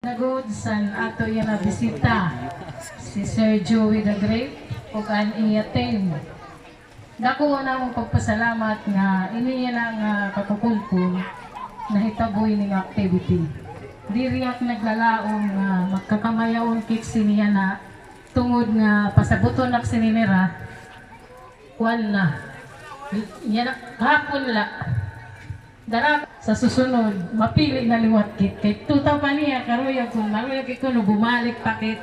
Tagod san ato yan na bisita si Sir Joey the Great ug an iya team. Dako na mong pagpasalamat nga iniya lang kapupulpul na hitaboy ning activity. Diri ak naglalaom nga magkakamayaon kit siniya na tungod nga pasabuton ak sininira kuan na. Yan hapon la. Dara sa susunod mapili na liwat kit kay tuta pa niya karoya kung maroya kay kuno bumalik pakit.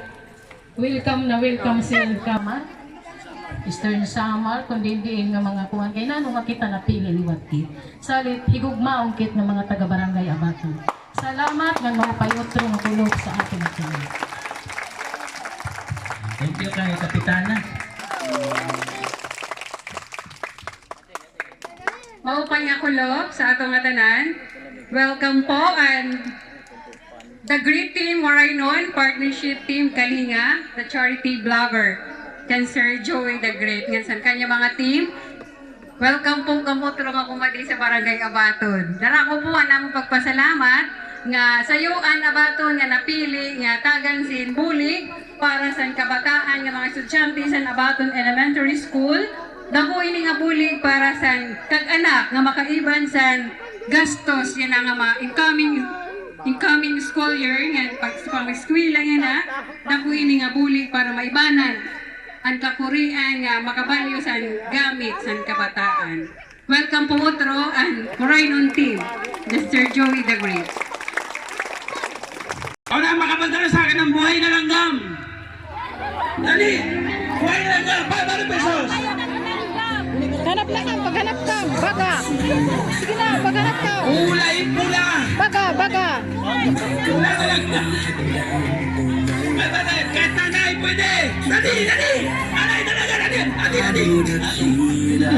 Welcome na welcome sa welcome. Eastern Samar kundi diin nga mga kuan kay nano makita na pili liwat kit. Salit higugmaong kit ng mga taga Barangay Abaton. Salamat nga mapayotro nga tulog sa ating team. Thank you kay Kapitana. Maupay nga kulog sa atong atanan. Welcome po and the great team Moraynon Partnership Team Kalinga, the charity blogger, kan Sir Joey the Great. Ngansan kanya mga team. Welcome po kamotro nga kumadi sa Barangay Abaton. Dara ko po ang pagpasalamat nga sayuan Abaton nga napili nga tagan sin bulig para sa kabataan nga mga estudyante sa Abaton Elementary School. Dako ini nga bulig para sa kag-anak nga makaiban sa gastos yan nga mga incoming school year nga pang-eskwela nga na. Dako ini nga bulig para maibanan ang kakurian nga makabalyo sa gamit sa kabataan. Welcome po otro ang Moraynon team, Mr. Joey the Great. O na makapagdala sa akin ng buhay na langgam. Dali! Buhay na langgam! 500 pesos! Hanap na kang, paghanap kang, baga. Sige na, paghanap kang. Kulay pula! Baga, baga. Pula na langgam! Ay, kahit nanay pwede! Dali! Dali! Nanay talaga! Dali! Dali! Dali!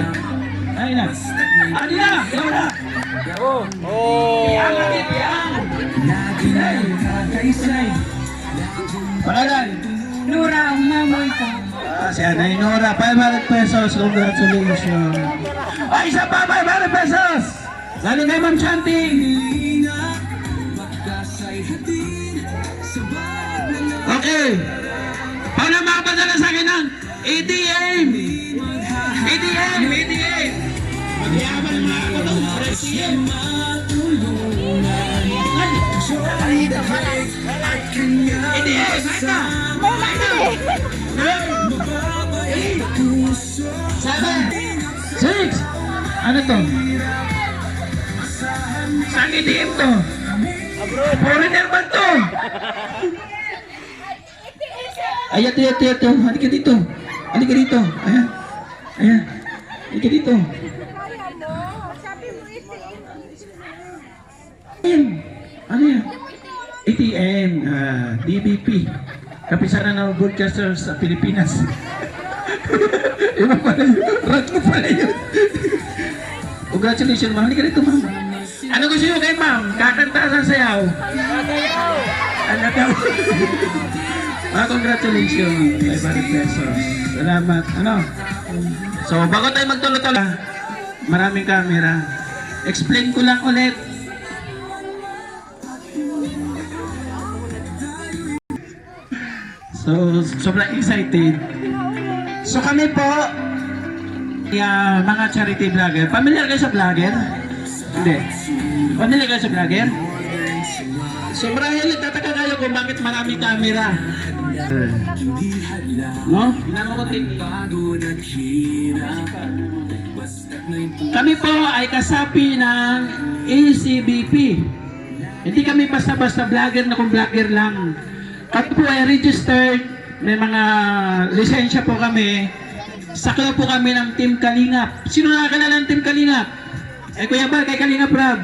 Ay na! Dali na! Yaw na! Piyang! Dali! Piyang! Pangalan! Nura, umamoy ko. Si Anay Nora, 500 pesos. Congratulations. Ay, isa pa, 500 pesos. Galing kay Ma'am Shanti. Okay. Paano makapadala sa akin ng ATM? ATM! ATM! Mag-iaman ng mga ako ng ATM. ATM! Seven, six. Ano to? Saan ATM to? Foreigner ba to? Ay, ito. Halika dito. Halika dito. Ayan. Ayan. Halika dito. Ano yan? ATM. DBP. Kapisanan ng Broadcasters sa Pilipinas. Iba pala yun. Ratlo pala yun. Congratulations, ma'am. Halika dito, ma'am. Ano gusto nyo kay ma'am? Kakanta sa sayaw? Ano daw? Congratulations. 500 pesos. Salamat. Ano? So, bago tayo magtulo-tulo, maraming camera. Explain ko lang ulit. So, sobrang excited. So, kami po, mga charity vlogger. Familiar kayo sa vlogger? Hindi. Familiar kayo sa vlogger? So, marahil nagtataka kayo kung bakit maraming camera. No? Kami po ay kasapi ng ACBP. Hindi kami basta-basta vlogger na kung vlogger lang. Kami po ay registered, may mga lisensya po kami. Sakla po kami ng Team Kalingap. Sino nakakilala ng Team Kalingap? Eh, Kuya Bal, kay Kalingap Rob.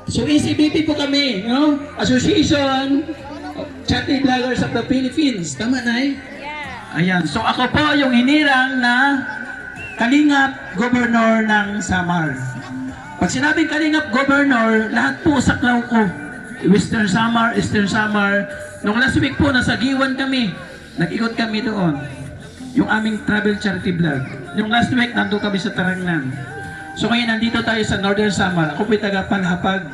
So, ACBP po kami, no? Association of Charity Vloggers of the Philippines. Tama na eh? Ayan. So, ako po yung hinirang na Kalingap Governor ng Samar. Pag sinabing Kalingap Governor, lahat po saklaw ko. Western Samar, Eastern Samar. Nung last week po, nasa Giwan kami. Nag-ikot kami doon. Yung aming travel charity vlog. Yung last week, nandun kami sa Tarangnan. So ngayon, nandito tayo sa Northern Samar. Ako po'y taga-Panhapag.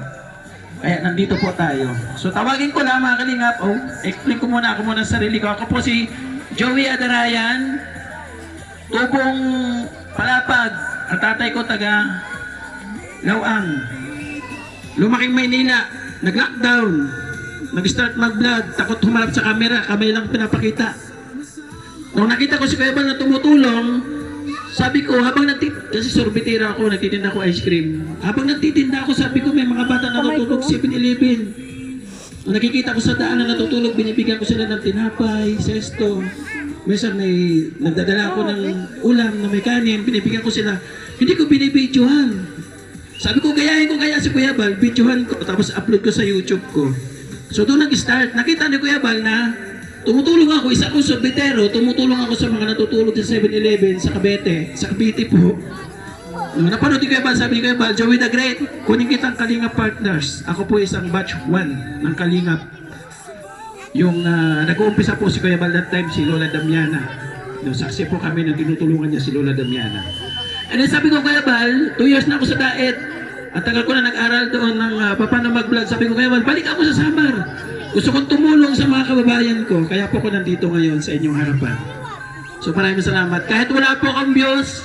Kaya nandito po tayo. So tawagin ko lang mga kalingap. Oh, explain ko muna ako muna sa sarili ko. Ako po si Joey Adarayan, tubong Palapag. Ang tatay ko taga Lawang. Lumaking Maynila, nag-lockdown, nag-start mag-vlog, takot humarap sa camera, kamay lang pinapakita. Nung nakita ko si Kuya Bal na tumutulong, sabi ko, habang kasi sorbetera ako, nagtitinda ko ice cream. Habang nagtitinda ako, sabi ko, may mga bata na natutulog 7-Eleven. Nung nakikita ko sa daan na natutulog, binibigyan ko sila ng tinapay, sesto. Minsan may nagdadala ako ng ulam na may kanin, binibigyan ko sila. Hindi ko binibidyohan. Sabi ko, gayahin ko kaya si Kuya Bal, videohan ko, tapos upload ko sa YouTube ko. So doon nag-start. Nakita ni Kuya Bal na tumutulong ako, isa kong sorbetero, tumutulong ako sa mga natutulog sa 7-Eleven, sa Cavite po. Nung napanood ni Kuya Bal, sabi ni Kuya Bal, Joey the Great, kunin kitang Kalingap Partners. Ako po isang batch 1 ng Kalingap. Yung nag-uumpisa po si Kuya Bal that time, si Lola Damiana. No, saksi po kami na tinutulungan niya si Lola Damiana. And then sabi ko, Kuya Bal, 2 years na ako sa Daet. At tagal ko na nag-aral doon ng paano mag-vlog. Sabi ko, Kuya Bal, balik ako sa Samar. Gusto kong tumulong sa mga kababayan ko. Kaya po ko nandito ngayon sa inyong harapan. So maraming salamat. Kahit wala po akong views,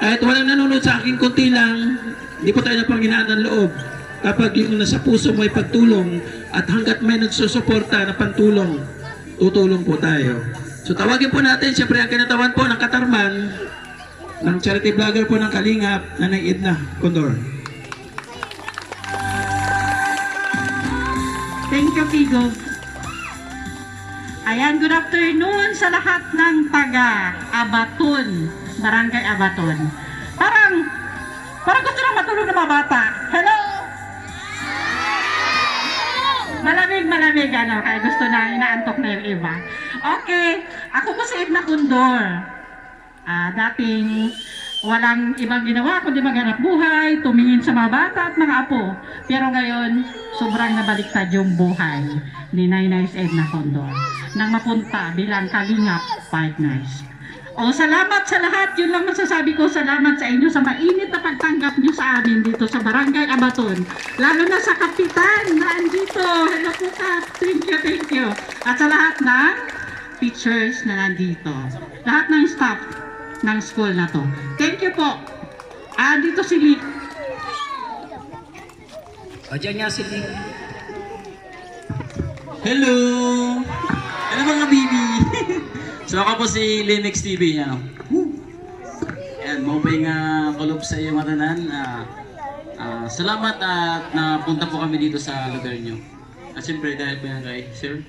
kahit walang nanonood sa akin konti lang, hindi po tayo napanghinaan ng loob. Kapag yung nasa puso mo ay pagtulong at hanggat may nagsusuporta na pantulong, tutulong po tayo. So tawagin po natin, siyempre ang kinatawan po ng Katarman, ng charity vlogger po ng Kalingap, Nanay Edna Condor. Thank you, Pigo. Ayan, good afternoon sa lahat ng taga-Abaton, Barangay Abaton. Parang gusto lang matulog ng mga bata. Hello! Malamig, ano, kaya gusto na, inaantok na yung iba. Okay, ako po si Edna Condor. Dating walang ibang ginawa kundi maghanap buhay, tumingin sa mga bata at mga apo. Pero ngayon, sobrang nabaliktad yung buhay ni Nainay Edna Condor nang mapunta bilang Kalingap Partners. Salamat sa lahat. Yun lang masasabi ko. Salamat sa inyo sa mainit na pagtanggap nyo sa amin dito sa Barangay Abaton. Lalo na sa kapitan na andito. Hello po, Kap. Thank you. At sa lahat ng teachers na nandito. Lahat ng staff ng school na to. Thank you po. Dito si Lee. Diyan nga si Lee. Hello! Hello mga baby! So ako po si Linux TV. Ayan, maupay nga kulob sa iyo matanan. Salamat at napunta po kami dito sa lugar nyo. At siyempre dahil po yan kay Sir.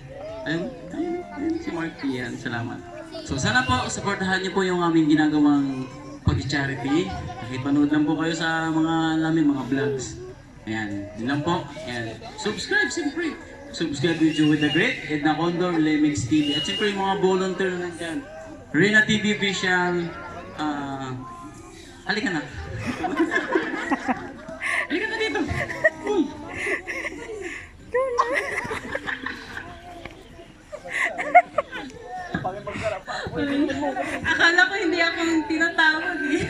Ayun, si Marky yan. Salamat. So sana po, supportahan niyo po yung aming ginagawang pag-charity. Nakipanood lang po kayo sa mga namin mga vlogs. Ayan, din lang po. Ayan. Subscribe, siyempre. Subscribe with Joey the Great, Edna Condor, Lemix TV. At siyempre yung mga volunteer na nandyan. Rena TV Official. Halika na. Halika na dito. Akala ko hindi ako tinatawag eh.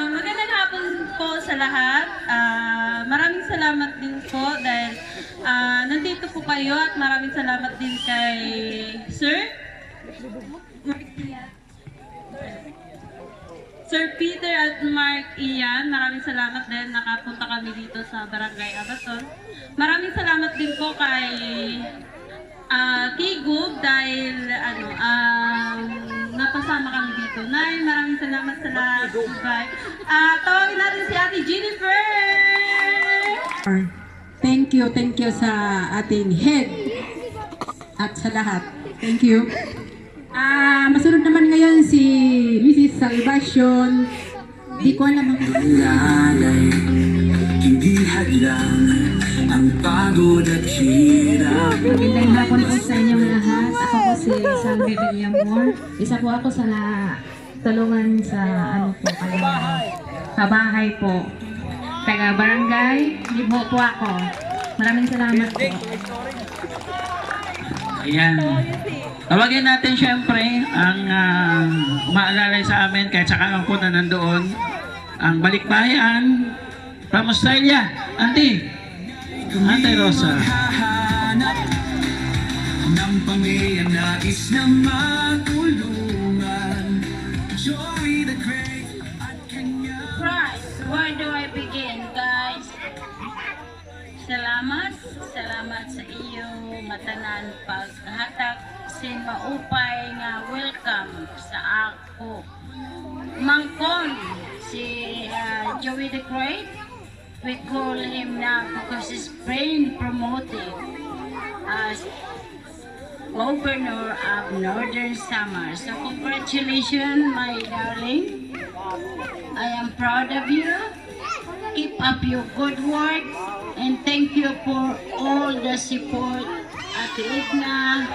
Magandang hapon po sa lahat. Maraming salamat din po dahil nandito po kayo at maraming salamat din kay Sir Peter at Mark Ian. Maraming salamat din nakapunta kami dito sa Barangay Abaton. Maraming salamat din po kay Kigub dahil napasama kami dito. Nay, maraming salamat sa lahat. Bye. Tawagin natin si Ate Jennifer. Thank you sa ating head at sa lahat. Thank you. Masunod naman ngayon si Mrs. Salvacion. Di ko alam ang Lalay, hindi hadlang ang pagod at hirap. Magandang hapon po sa inyong lahat. Ako po si Sandy Villamor. Isa po ako sa tulungan sa kabahay po. Taga barangay, libo po ako. Maraming salamat po. Ayan. Tawagin natin syempre ang umaalalay sa amin kahit sa po na nandoon. Ang Balikbayan, From Australia, Auntie Rosa. Hahanap ng pamilya nais na matulungan. Joey the Great at kanya. Right, where do I begin, guys? Salamat sa iyo matanan paghatag sin maupay nga welcome sa ako. Mangkon si Joey the Great. We call him now because he's being promoted as Governor of Northern Samar. So congratulations, my darling. I am proud of you. Keep up your good work and thank you for all the support at Igna,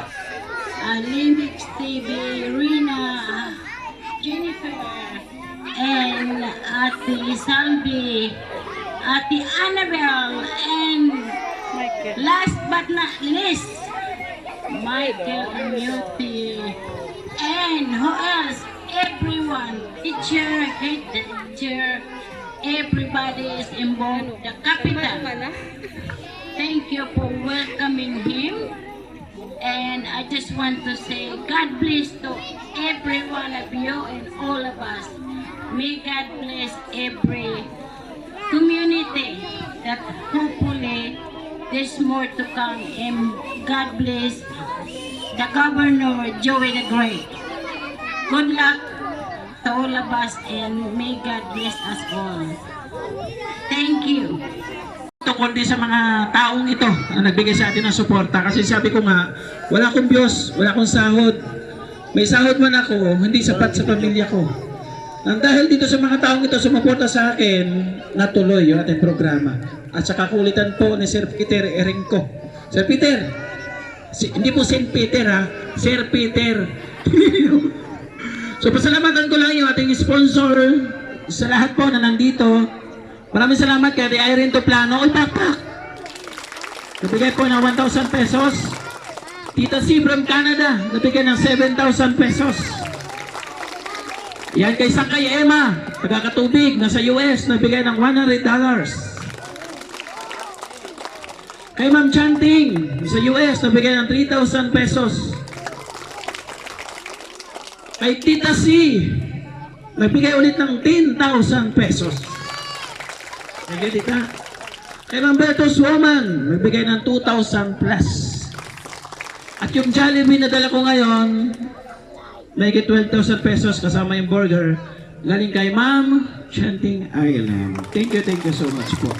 Limix TV, Rina, Jennifer, and Ate Salvi, Ate Annabelle, and last but not least, Michael Amuti, and who else? Everyone, teacher, head teacher, everybody is involved. The capital. Thank you for welcoming him. And I just want to say God bless to every one of you and all of us. May God bless every community that hopefully there's more to come. And God bless the Governor Joey the Great. Good luck to all of us and may God bless us all. Thank you. Ito kundi sa mga taong ito na nagbigay sa atin ng suporta. Kasi sabi ko nga, wala akong Diyos, wala akong sahod. May sahod man ako, hindi sapat sa pamilya ko. Nang dahil dito sa mga taong ito sumuporta sa akin, natuloy yung ating programa. At sa kakulitan po ni Sir Peter Erenco. Sir Peter, hindi po St. Peter ha, Sir Peter. So pasalamatan ko lang yung ating sponsor sa lahat po na nandito. Maraming salamat kay Irene Toplano. Oy, pakpak! Nabigay po ng 1,000 pesos. Tita C from Canada, nabigay ng 7,000 pesos. Yan kay Sakay Emma, taga-Katubig, nasa US, nabigay ng $100. Kay Ma'am Chanting, sa US, nabigay ng 3,000 pesos. Kay Tita C, nagbigay ulit ng 10,000 pesos. Sige, Tita. Kay Ma'am Bertos Woman, nagbigay ng 2,000 plus. At yung Jollibee na dala ko ngayon, may 12,000 pesos kasama yung burger. Galing kay Ma'am Chanting Island. Thank you so much po.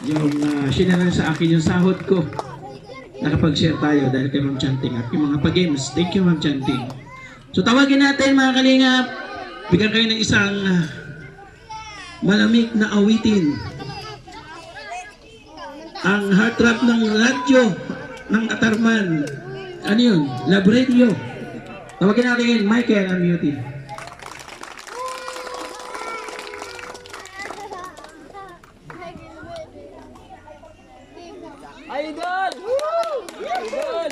Yung sinara sa akin yung sahod ko. Nakapag-share tayo dahil kay Ma'am Chanting at yung mga pag-games. Thank you, Ma'am Chanting. So tawagin natin mga kalingap. Bigyan kayo ng isang malamig na awitin. Ang heartthrob ng radyo ng Katarman. Ano yun? Love Radio. Tawagin natin Michael Amuti. Idol! Idol!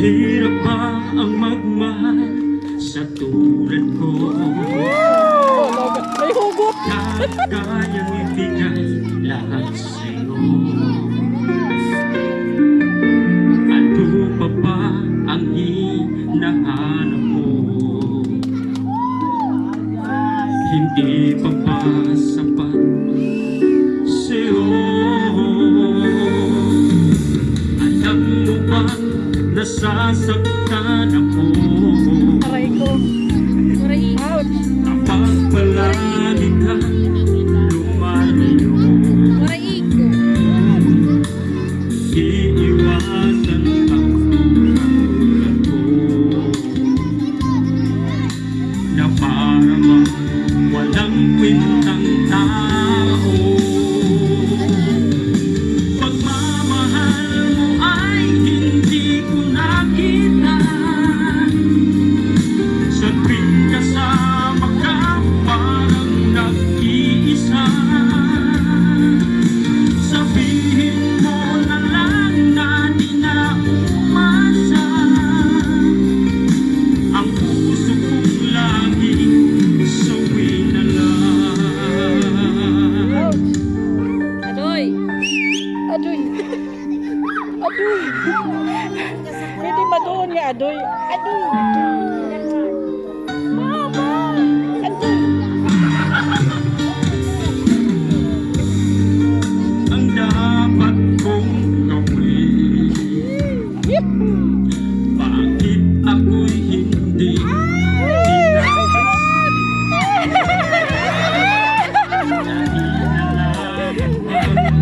Hirap ba ang magmahal sa tulad ko? May hugot. Kayang ibigay lahat sa'yo. Ano pa ba ang hinahanap mo? Hindi pa ba sapat sa'yo? Alam mo ba nasasaktan ako? Aray ko. Ouch. Kapag palagi ka lumalayo, iiwasan ang tulad ko na parang walang kwentang tao. Pagmamahal mo ay hindi ko nakita sa Pwede ba doon nga, adoy? Adoy! Mama! Adoy! ang dapat kong gawin. Bakit ako'y hindi ang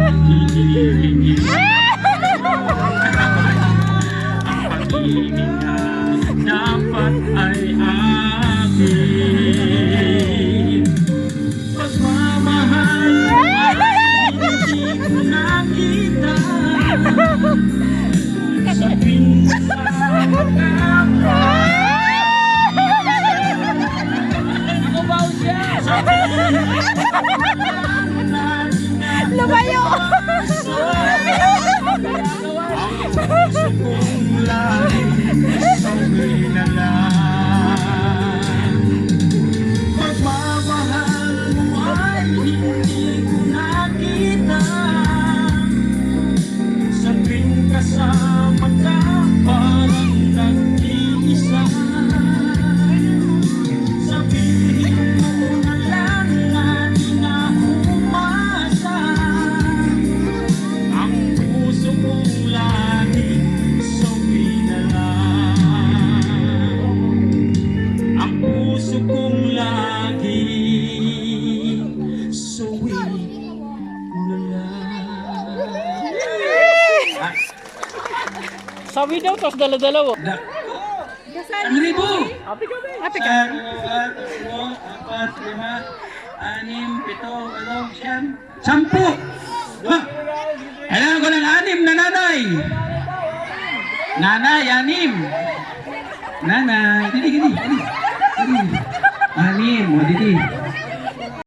pag-ibig na dapat ay akin. Pagmamahal ay hindi ko nakita sa pinasama ka. Lumayo! Ang puso kong laging sawi na lang. Pagmamahal mo ay hindi ko nakita. Sa tuwing kasama ka, parang nag-iisa. Sabihin mo na lang na di na umasa. Ang puso kong laging sawi na lang. Ang puso kong laging sawi na lang. Sabi daw, tapos dala-dalawa. Ang ribo! Happy ka. Isang, dalawa, tatlo, apat, lima, anim, pito, walong, siyam, 10! Ha! Kailangan ko ng 6 na nanay! Nanay, 6! Nanay, didi. 6, o didi.